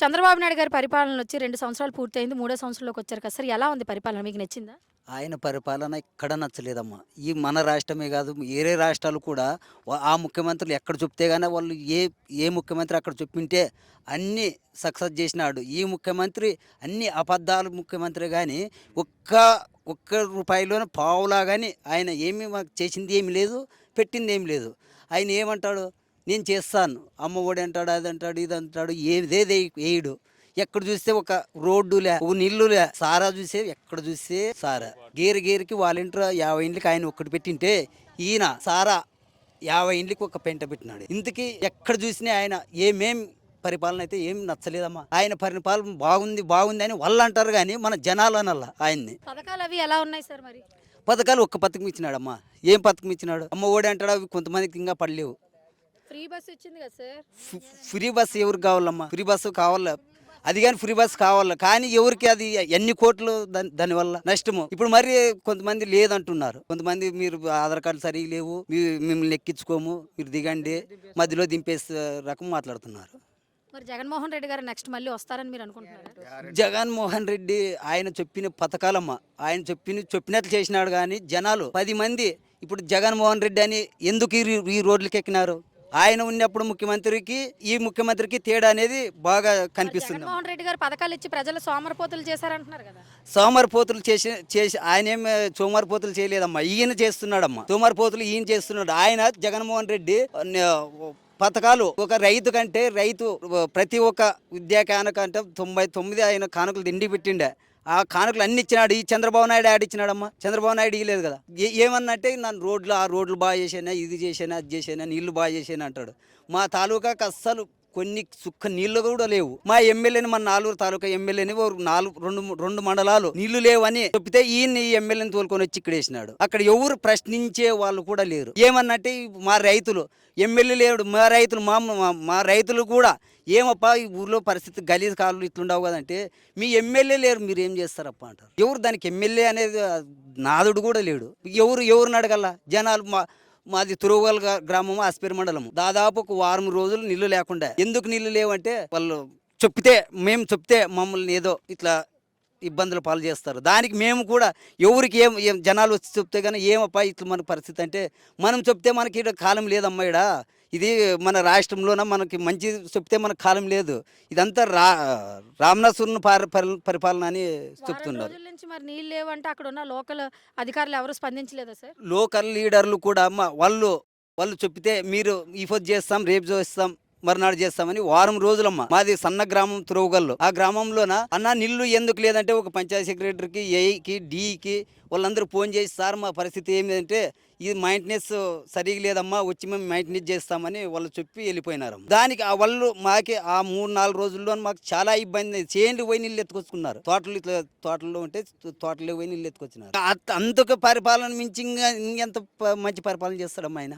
చంద్రబాబు నాయుడు గారి పరిపాలన వచ్చి 2 సంవత్సరాలు పూర్తయింది. మూడో సంవత్సరంలోకి వచ్చారు కదా! సార్ ఎలా ఉంది పరిపాలన? మీకు నచ్చిందా? ఆయన పరిపాలన ఎక్కడ నచ్చలేదమ్మా. ఈ మన రాష్ట్రమే గాదు, వేరే రాష్ట్రాలు కూడా ఆ ముఖ్యమంత్రులు ఎక్కడ చెప్తే గాని వాళ్ళు ఏ ముఖ్యమంత్రి అక్కడ చెప్పింటే అన్నీ సక్సెస్ జేసినాడు. ఈ ముఖ్యమంత్రి అన్ని అబద్ధాలు ముఖ్యమంత్రి గానీ, ఒక్క ఒక్క రూపాయిలోన పావులా గాని ఆయన ఏమి మాకు చేసింది ఏమి లేదు, పెట్టిందేమి లేదు. ఆయన ఏమంటాడు, నేను చేస్తాను. అమ్మ ఒడి అంటాడు, అదంటాడు, ఇదంటాడు, ఏదేది ఏయడు. ఎక్కడ చూస్తే ఒక రోడ్డులే, ఒక నీళ్లులే, సారా చూస్తే ఎక్కడ చూస్తే సారా. గేరికి వాళ్ళ ఇంట్లో 50 ఇండ్లకి ఆయన ఒక్కటి పెట్టింటే ఈయన సారా 50 ఇండ్లకి ఒక పెంట పెట్టినాడు. ఇంతకీ ఎక్కడ చూసినా ఆయన ఏమేం పరిపాలన అయితే ఏం నచ్చలేదమ్మా. ఆయన పరిపాలన బాగుంది అని వాళ్ళు అంటారు కానీ మన జనాలు అనల్లా ఆయన్ని. పథకాలు అవి ఎలా ఉన్నాయి సార్ మరి? పథకాలు ఒక్క పథకం ఇచ్చినాడమ్మా. ఏం పథకం ఇచ్చినాడు? అమ్మ ఒడి అంటాడు, అవి కొంతమందికి ఇంకా పడలేవు. ఫ్రీ బస్ ఇచ్చింది కదా సార్. ఫ్రీ బస్సు ఎవరికి కావాలమ్మా? ఫ్రీ బస్సు కావాలా, అది కానీ ఫ్రీ బస్ కావాలి కానీ ఎవరికి అది ఎన్ని కోట్లు దానివల్ల నష్టము. ఇప్పుడు మరి కొంతమంది లేదంటున్నారు, కొంతమంది మీరు ఆధార్ కార్డు సరిగా లేవు, మిమ్మల్ని ఎక్కించుకోము, మీరు దిగండి, మధ్యలో దింపేసే రకం మాట్లాడుతున్నారు. మరి జగన్మోహన్ రెడ్డి గారు నెక్స్ట్ మళ్ళీ వస్తారని మీరు అనుకుంటున్నారా? జగన్మోహన్ రెడ్డి ఆయన చెప్పిన పథకాలమ్మ, ఆయన చెప్పినట్లు చేసినాడు కానీ జనాలు 10 మంది ఇప్పుడు జగన్మోహన్ రెడ్డి అని ఎందుకు ఈ రోడ్లకి ఎక్కినారు? ఆయన ఉన్నప్పుడు ముఖ్యమంత్రికి ఈ ముఖ్యమంత్రికి తేడా అనేది బాగా కనిపిస్తుంది. జగన్మోహన్ రెడ్డి గారు పథకాలు ఇచ్చి ప్రజలు సోమరపోతులు చేశారంటున్నారు కదా. సోమరిపోతులు చేసి ఆయన ఏం సోమరిపోతులు చేయలేదమ్మా, ఈయన చేస్తున్నాడమ్మా. సోమరిపోతులు ఈయన చేస్తున్నాడు. ఆయన జగన్మోహన్ రెడ్డి పథకాలు ఒక రైతు కంటే ప్రతి ఒక్క విద్యా కానుక అంటే 99 ఆయన కానుకలు తిండి పెట్టిండే. ఆ కానుకలు అన్ని ఇచ్చినాడు. ఈ చంద్రబాబు నాయుడు ఇచ్చినాడమ్మా. చంద్రబాబు నాయుడు ఇవ్వలేదు కదా. ఏమన్నంటే నన్ను రోడ్లు బాగా చేసానా, ఇది చేసానా, అది చేసానా, నీళ్లు బాగా చేసానా అంటాడు. మా తాలూకాకి అస్సలు కొన్ని సుక్క నీళ్లు కూడా లేవు. మా ఎమ్మెల్యేని, మన నాలుగు తాలూకా ఎమ్మెల్యేని రెండు మండలాలు నీళ్లు లేవని చెప్తే ఈయన్ని ఎమ్మెల్యేని తోలుకొని వచ్చి ఇక్కడ వేసినాడు. అక్కడ ఎవరు ప్రశ్నించే వాళ్ళు కూడా లేరు. ఏమన్నట్టే మా రైతులు ఎమ్మెల్యే లేడు, మా రైతులు కూడా ఏమప్పా ఈ ఊర్లో పరిస్థితి గలీజ్ కాళ్ళు ఇట్లుండవు కదంటే మీ ఎమ్మెల్యే లేరు, మీరు ఏం చేస్తారప్ప అంటారు. ఎవరు దానికి ఎమ్మెల్యే అనేది నాదుడు కూడా లేడు. ఎవరిని అడగల జనాలు. మాది తురువల్ గ్రామము, అస్పేర్ మండలము. దాదాపు ఒక వారం రోజులు నీళ్లు లేకుండా. ఎందుకు నీళ్లు లేవంటే వాళ్ళు మేము చెప్తే మమ్మల్ని ఏదో ఇట్లా ఇబ్బందులు పాలు చేస్తారు. దానికి మేము కూడా ఎవరికి ఏం జనాలు వచ్చి చెప్తే కానీ ఏమప్పా ఇట్లా మన పరిస్థితి అంటే మనం చెప్తే మనకి ఇక్కడ కాలం లేదమ్మా. ఇక్కడ ఇది మన రాష్ట్రంలోన మనకి మంచి చెప్తే మనకు కాలం లేదు. ఇదంతా రామనాసురుని పరిపాలన అని చెప్తున్నారు. మరి నీళ్ళు లేవంటే అక్కడ ఉన్న లోకల్ అధికారులు ఎవరు స్పందించలేదా సార్? లోకల్ లీడర్లు కూడా అమ్మ వాళ్ళు చెప్తే మీరు ఈ పొద్దు చేస్తాం, రేపు చేస్తాం, మర్నాడు చేస్తామని వారం రోజులమ్మ. మాది సన్న గ్రామం తురవగల్లు. ఆ గ్రామంలోన అన్న నిల్లు ఎందుకు లేదంటే ఒక పంచాయతీ సెక్రటరీకి, ఏఈకి, డిఈకి వాళ్ళందరూ ఫోన్ చేసి సార్ మా పరిస్థితి ఏమిటంటే ఇది మెయింటెనెన్స్ సరిగా లేదమ్మా, వచ్చి మేము మెయింటెనెన్స్ చేస్తామని వాళ్ళు చెప్పి వెళ్ళిపోయినారు. దానికి వాళ్ళు మాకి ఆ 3-4 రోజుల్లో మాకు చాలా ఇబ్బంది. చేనులు పోయి నీళ్ళు ఎత్తుకొచ్చుకున్నారు. తోటల్లో ఉంటే తోటలో పోయి నీళ్ళు ఎత్తుకొచ్చినారు. అందుకు పరిపాలన మించి ఇంకెంత మంచి పరిపాలన చేస్తాడమ్మా ఆయన.